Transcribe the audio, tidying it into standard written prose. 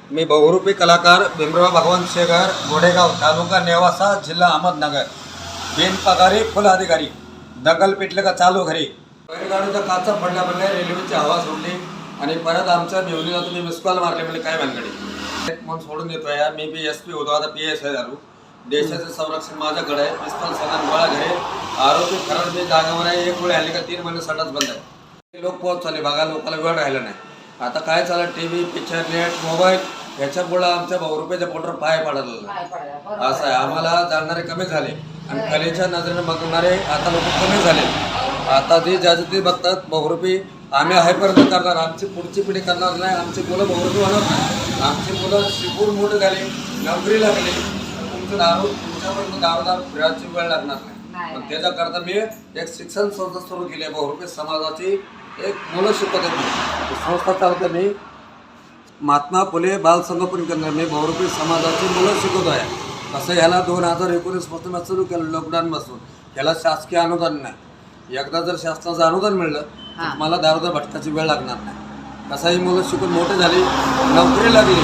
मी बहुरूपी कलाकार भीमराव भगवान शेगर, गोडेगाव, तालुका नेवासा, जिल्हा अहमदनगर. बिनपगारी फुल अधिकारी, दगल पिटले का चालू घरी. बैलगाडीचा काचा पडल्या पडल्या, रेल्वेची हवा सोडली आणि परत आमच्या भिवणीला तुम्ही मिस कॉल मारले म्हणजे काय भानगडी. म्हणून सोडून देतोय. मी BSP होतो, आता PSI झालो. देशाचे संरक्षण माझ्याकडे आहे. पिस्तल सगळ्यात गोळा घरे. आरोपी खरड मी जागावर आहे. एक गोळी आली का 3 महिने सटाच बंद आहे. लोक पोहोच चालले बघा, लोकांना वेळ राहिला नाही. आता काय चाललं, TV, पिक्चर, नेट, मोबाईल ह्याच्यामुळं आमच्या बहुरूपीच्या पोटावर पाय पडायला असं आहे. आम्हाला जाणणारे कमी झाले आणि कलेच्या नजरेने बघणारे आता लोक कमी झाले. आता जे ज्याचं ते बघतात बहुरूपी आम्ही आहेपर्यंत करणार, आमची पुढची पिढी करणार नाही. आमची मुलं बहुरूपी होणार नाही. आमची मुलं शिकून मोठे झाले, नोकरी लागली, तुमचं तुमच्यापर्यंत दारोदार फिरायची वेळ लागणार नाही. पण त्याच्याकरता मी एक शिक्षण संस्था सुरू केली आहे. बहुरूपी समाजाची एक मुलं शिकवते संस्था चालते. मी महात्मा फुले बाल संगोपन केंद्र, मी बहुरूपी समाजाची मुलं शिकवतो आहे. कसं ह्याला 2019 पासून सुरू केलं, लॉकडाऊनपासून. ह्याला शासकीय अनुदान नाही. एकदा जर शासनाचं अनुदान मिळलं तर मला दारोदार भटकाची वेळ लागणार नाही. कसंही मुलं शिकून मोठे झाली, नोकरी लागली,